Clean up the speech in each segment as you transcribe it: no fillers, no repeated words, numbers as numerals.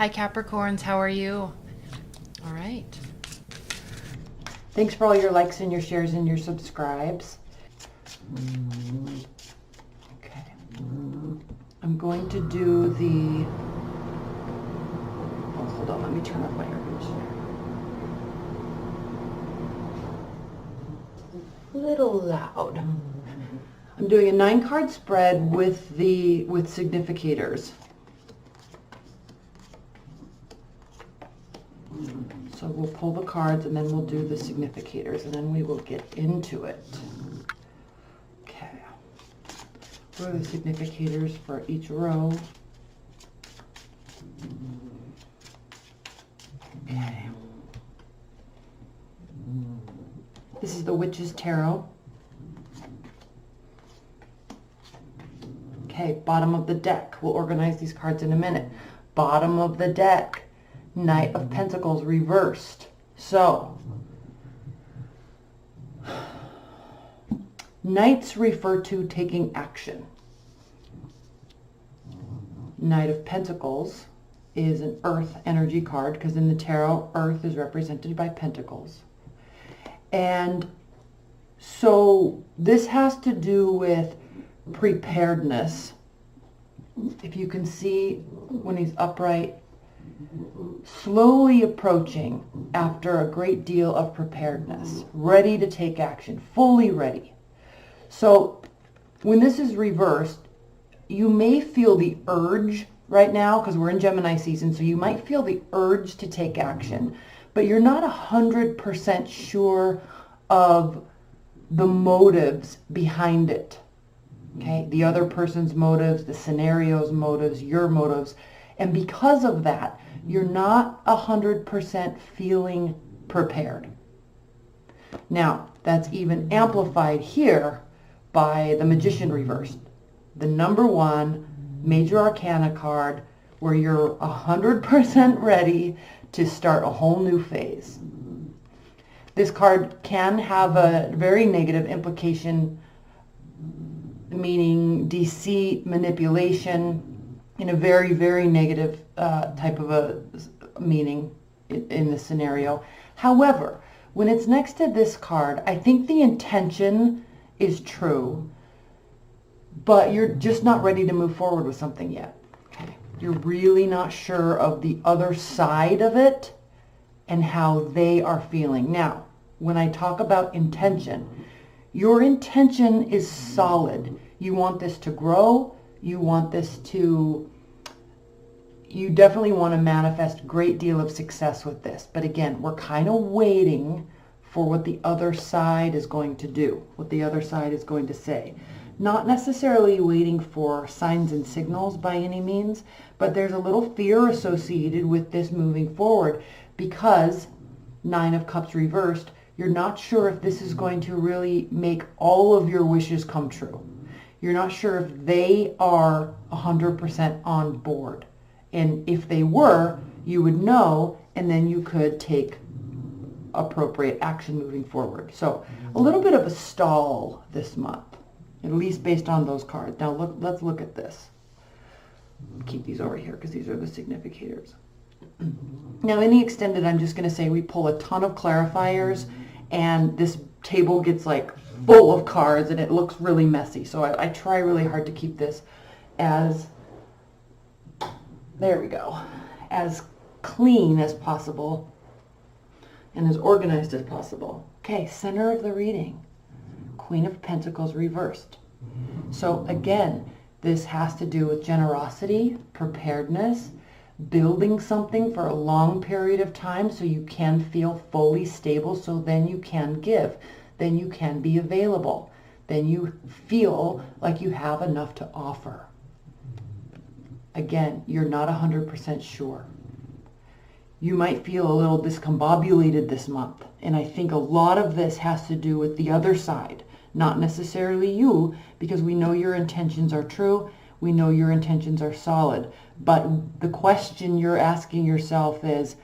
Hi Capricorns, how are you? All right. Thanks for all your likes and your shares and your subscribes. Okay. I'm going to do the... Oh, hold on, let me turn off my air conditioner. A little loud. I'm doing a 9-card spread with significators. So we'll pull the cards and then we'll do the significators and then we will get into it. Okay. What are the significators for each row? Okay. This is the Witch's Tarot. Okay, bottom of the deck. We'll organize these cards in a minute. Bottom of the deck. Knight of Pentacles reversed. So, Knights refer to taking action. Knight of Pentacles is an earth energy card because in the tarot, earth is represented by pentacles. And so this has to do with preparedness. If you can see when he's upright, slowly approaching after a great deal of preparedness, ready to take action, fully ready. So when this is reversed, you may feel the urge right now, because we're in Gemini season, so you might feel the urge to take action, but you're not 100% sure of the motives behind it. Okay, the other person's motives, the scenario's motives, your motives. And because of that, you're not 100% feeling prepared. Now, that's even amplified here by the Magician reversed. The number 1 major arcana card where you're 100% ready to start a whole new phase. This card can have a very negative implication, meaning deceit, manipulation, in a very, very negative type of a meaning in the scenario. However, when it's next to this card, I think the intention is true, but you're just not ready to move forward with something yet. Okay? You're really not sure of the other side of it and how they are feeling. Now, when I talk about intention, your intention is solid. You want this to grow. You want this to, you definitely want to manifest a great deal of success with this. But again, we're kind of waiting for what the other side is going to do, what the other side is going to say. Not necessarily waiting for signs and signals by any means, but there's a little fear associated with this moving forward because 9 of Cups reversed, you're not sure if this is going to really make all of your wishes come true. You're not sure if they are 100% on board. And if they were, you would know, and then you could take appropriate action moving forward. So a little bit of a stall this month, at least based on those cards. Now let's look at this. Keep these over here because these are the significators. Now in the extended, I'm just going to say we pull a ton of clarifiers and this table gets like full of cards and it looks really messy. So I try really hard to keep this as, there we go, as clean as possible and as organized as possible. Okay, center of the reading, Queen of Pentacles reversed. So again, this has to do with generosity, preparedness, building something for a long period of time so you can feel fully stable, so then you can give, then you can be available, then you feel like you have enough to offer. Again, you're not 100% sure. You might feel a little discombobulated this month, and I think a lot of this has to do with the other side, not necessarily you, because we know your intentions are true, we know your intentions are solid. But the question you're asking yourself is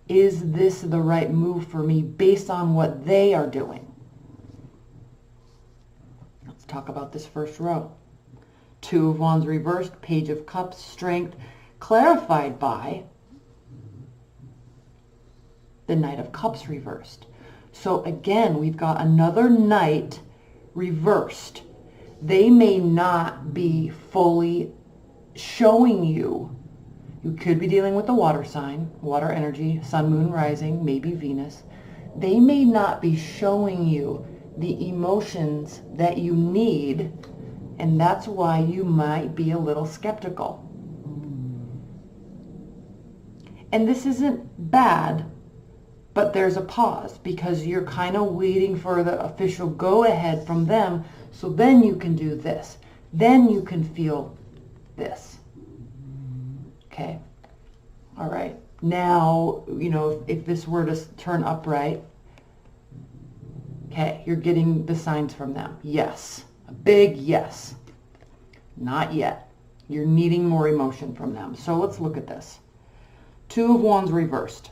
this the right move for me based on what they are doing? Let's talk about this first row. 2 of Wands reversed, Page of Cups, strength, clarified by the Knight of Cups reversed. So again, we've got another Knight reversed. They may not be fully showing you. You could be dealing with the water sign, water energy, sun, moon, rising, maybe Venus. They may not be showing you the emotions that you need, and that's why you might be a little skeptical. And this isn't bad, but there's a pause because you're kind of waiting for the official go-ahead from them, so then you can do this. Then you can feel this. Okay. All right. Now, you know, if this were to turn upright, okay, you're getting the signs from them. Yes. A big yes. Not yet. You're needing more emotion from them. So let's look at this. Two of Wands reversed.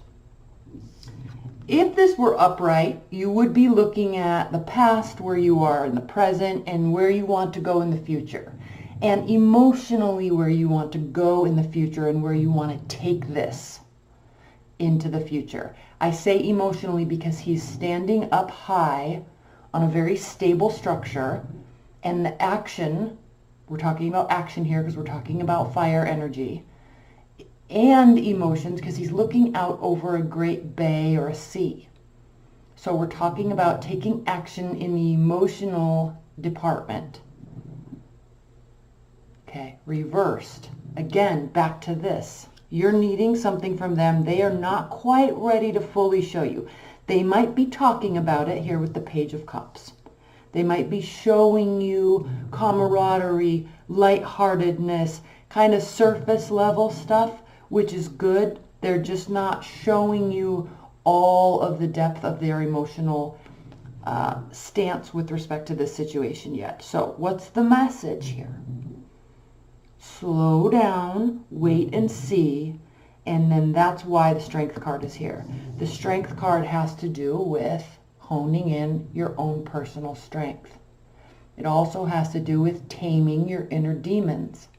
If this were upright, you would be looking at the past, where you are in the present, and where you want to go in the future. And emotionally where you want to go in the future and where you want to take this into the future. I say emotionally because he's standing up high on a very stable structure, and the action, we're talking about action here because we're talking about fire energy, and emotions because he's looking out over a great bay or a sea. So we're talking about taking action in the emotional department. Okay, reversed. Again, back to this. You're needing something from them. They are not quite ready to fully show you. They might be talking about it here with the Page of Cups. They might be showing you camaraderie, lightheartedness, kind of surface level stuff, which is good. They're just not showing you all of the depth of their emotional stance with respect to this situation yet. So what's the message here? Slow down, wait and see, and then that's why the Strength card is here. The Strength card has to do with honing in your own personal strength. It also has to do with taming your inner demons.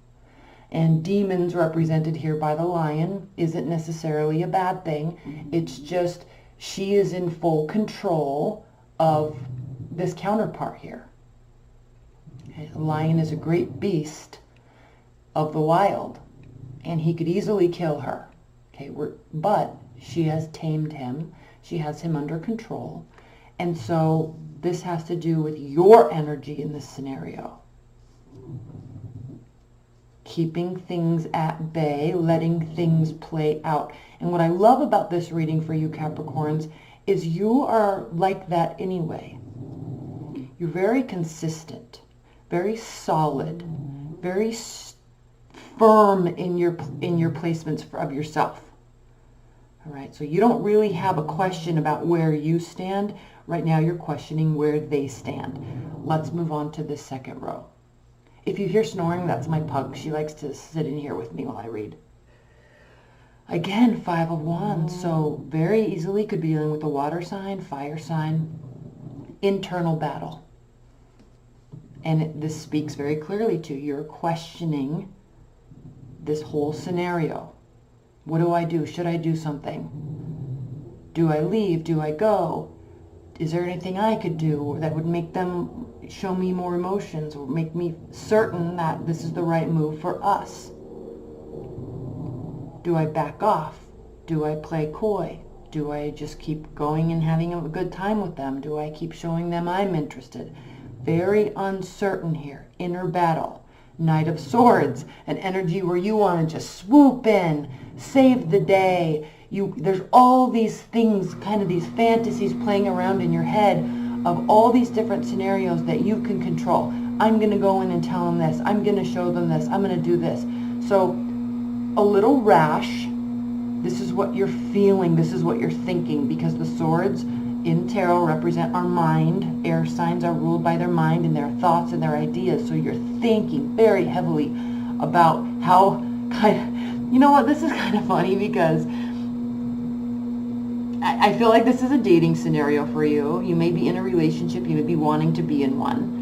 And demons represented here by the lion isn't necessarily a bad thing. It's just she is in full control of this counterpart here. Okay, a lion is a great beast of the wild, and he could easily kill her. Okay, but she has tamed him. She has him under control. And so this has to do with your energy in this scenario. Keeping things at bay, letting things play out. And what I love about this reading for you Capricorns is you are like that anyway. You're very consistent, very solid, very firm in your placements of yourself. All right, so you don't really have a question about where you stand. Right now you're questioning where they stand. Let's move on to the second row. If you hear snoring, that's my pug. She likes to sit in here with me while I read. Again, Five of Wands. So very easily could be dealing with a water sign, fire sign, internal battle. And this speaks very clearly to you're questioning this whole scenario. What do I do? Should I do something? Do I leave? Do I go? Is there anything I could do that would make them show me more emotions or make me certain that this is the right move for us? Do I back off? Do I play coy? Do I just keep going and having a good time with them? Do I keep showing them I'm interested? Very uncertain here. Inner battle. Knight of Swords, an energy where you want to just swoop in, save the day. There's all these things, kind of these fantasies playing around in your head of all these different scenarios that you can control. I'm going to go in and tell them this. I'm going to show them this. I'm going to do this. So a little rash. This is what you're feeling. This is what you're thinking, because the swords in tarot represent our mind. Air signs are ruled by their mind and their thoughts and their ideas. So you're thinking very heavily about how you know what, this is kind of funny because I feel like this is a dating scenario for you. You may be in a relationship. You may be wanting to be in one.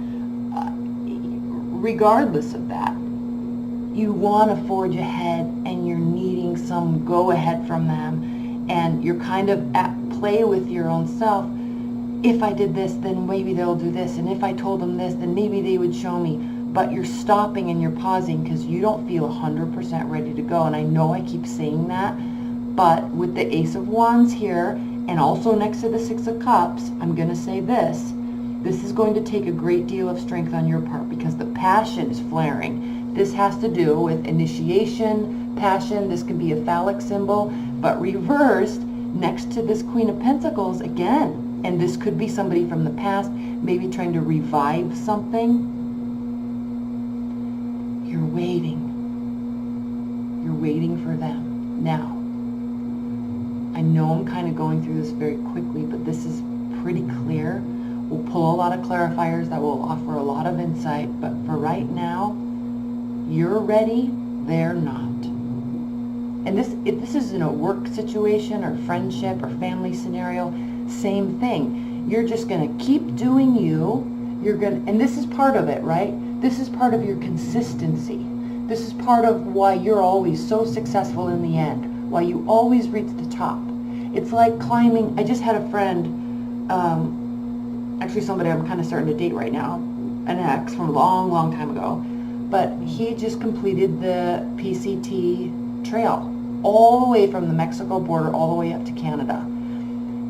Regardless of that, you want to forge ahead and you're needing some go-ahead from them. And you're kind of play with your own self. If I did this, then maybe they'll do this. And if I told them this, then maybe they would show me. But you're stopping and you're pausing because you don't feel 100% ready to go. And I know I keep saying that, but with the Ace of Wands here, and also next to the Six of Cups, I'm going to say this. This is going to take a great deal of strength on your part because the passion is flaring. This has to do with initiation, passion. This can be a phallic symbol, but reversed next to this Queen of Pentacles again. And this could be somebody from the past, maybe trying to revive something. You're waiting. You're waiting for them. Now, I know I'm kind of going through this very quickly, but this is pretty clear. We'll pull a lot of clarifiers that will offer a lot of insight, but for right now, you're ready, they're not. And if this is in a work situation or friendship or family scenario, same thing. You're just going to keep doing you. And this is part of it, right? This is part of your consistency. This is part of why you're always so successful in the end, why you always reach the top. It's like climbing. I just had a friend, actually somebody I'm kind of starting to date right now, an ex from a long, long time ago, but he just completed the PCT trail all the way from the Mexico border all the way up to Canada.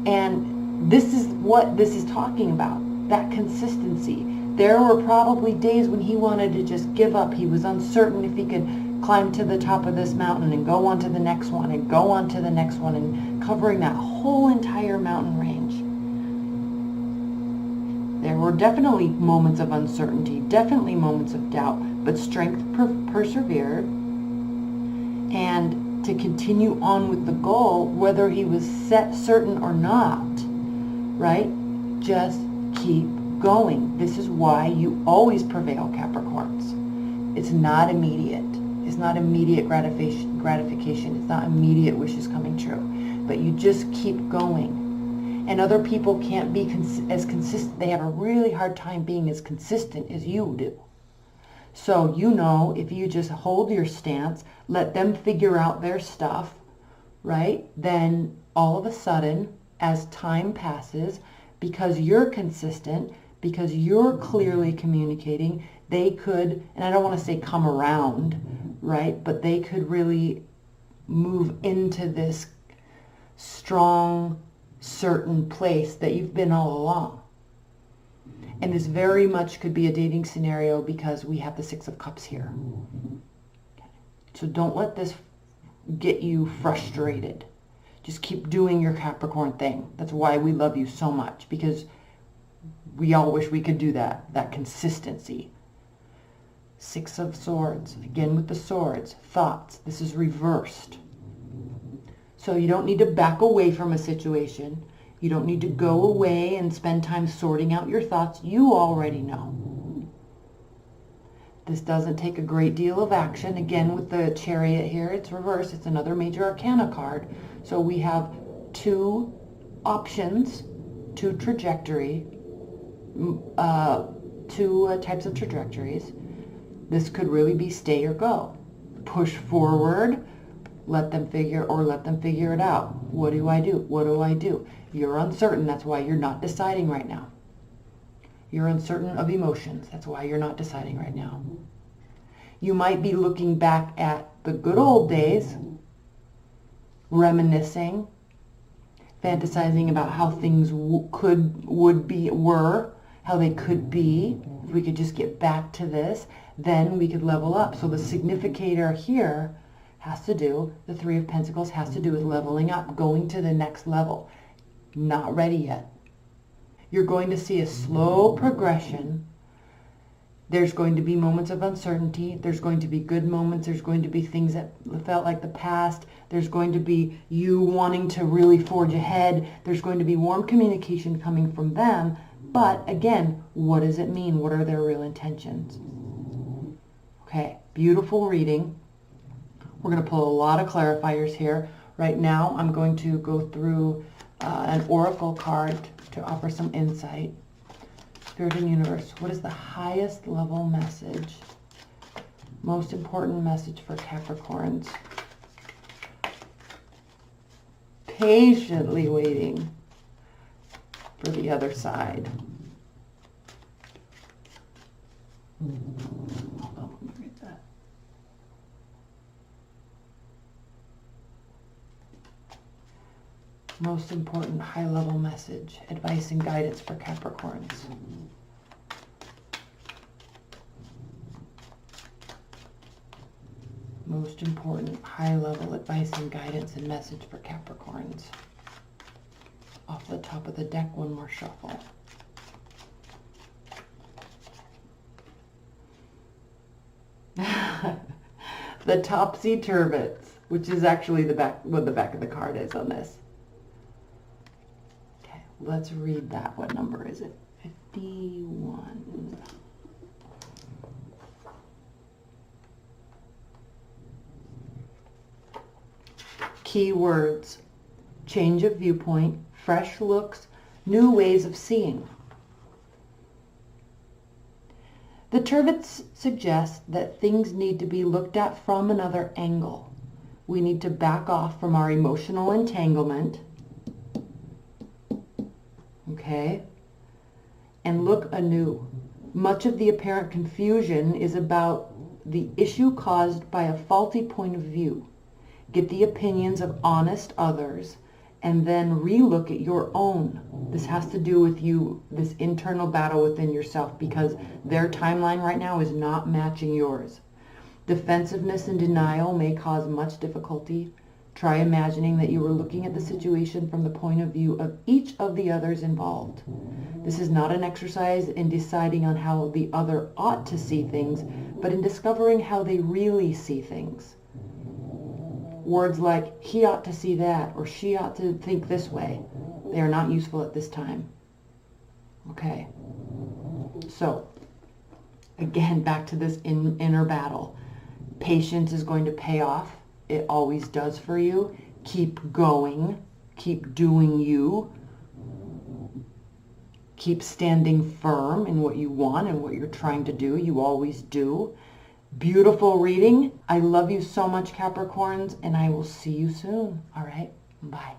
And this is what this is talking about, that consistency. There were probably days when he wanted to just give up. He was uncertain if he could climb to the top of this mountain and go on to the next one and go on to the next one and covering that whole entire mountain range. There were definitely moments of uncertainty, definitely moments of doubt, but strength persevered. And to continue on with the goal, whether he was set certain or not, right? Just keep going. This is why you always prevail, Capricorns. It's not immediate. It's not immediate gratification. It's not immediate wishes coming true. But you just keep going. And other people can't be as consistent. They have a really hard time being as consistent as you do. So, you know, if you just hold your stance, let them figure out their stuff, right? Then all of a sudden, as time passes, because you're consistent, because you're clearly communicating, they could, and I don't want to say come around, right? But they could really move into this strong, certain place that you've been all along. And this very much could be a dating scenario because we have the Six of Cups here. So don't let this get you frustrated. Just keep doing your Capricorn thing. That's why we love you so much, because we all wish we could do that consistency. Six of Swords, again with the swords, thoughts. This is reversed. So you don't need to back away from a situation. You don't need to go away and spend time sorting out your thoughts. You already know. This doesn't take a great deal of action. Again, with the Chariot here, it's reversed. It's another major arcana card. So we have two options, two trajectory, two types of trajectories. This could really be stay or go. Push forward, let them figure it out. What do I do? What do I do? You're uncertain. That's why you're not deciding right now. You're uncertain of emotions. That's why you're not deciding right now. You might be looking back at the good old days, reminiscing, fantasizing about how things were, how they could be. If we could just get back to this, then we could level up. So the significator here has to do, the Three of Pentacles has to do with leveling up, going to the next level. Not ready yet. You're going to see a slow progression. There's going to be moments of uncertainty. There's going to be good moments. There's going to be things that felt like the past. There's going to be you wanting to really forge ahead. There's going to be warm communication coming from them. But again, what does it mean? What are their real intentions? Okay, beautiful reading. We're going to pull a lot of clarifiers here. Right now, I'm going to go through an oracle card to offer some insight. Spirit and Universe, what is the highest level message? Most important message for Capricorns. Patiently waiting. for the other side. Hold on, let me read that. Most important high-level message, advice and guidance for Capricorns. Most important high-level advice and guidance and message for Capricorns. Off the top of the deck, one more shuffle. The topsy-turvets, which is actually the back, what the back of the card is on this. Okay, let's read that. What number is it? 51. Key words: change of viewpoint, fresh looks, new ways of seeing. The turvets suggest that things need to be looked at from another angle. We need to back off from our emotional entanglement, okay, and look anew. Much of the apparent confusion is about the issue caused by a faulty point of view. Get the opinions of honest others and then relook at your own. This has to do with you, this internal battle within yourself, because their timeline right now is not matching yours. Defensiveness and denial may cause much difficulty. Try imagining that you were looking at the situation from the point of view of each of the others involved. This is not an exercise in deciding on how the other ought to see things, but in discovering how they really see things. Words like, he ought to see that, or she ought to think this way, they are not useful at this time. Okay. So, again, back to this inner battle. Patience is going to pay off. It always does for you. Keep going. Keep doing you. Keep standing firm in what you want and what you're trying to do. You always do. Beautiful reading. I love you so much, Capricorns, and I will see you soon. All right? Bye.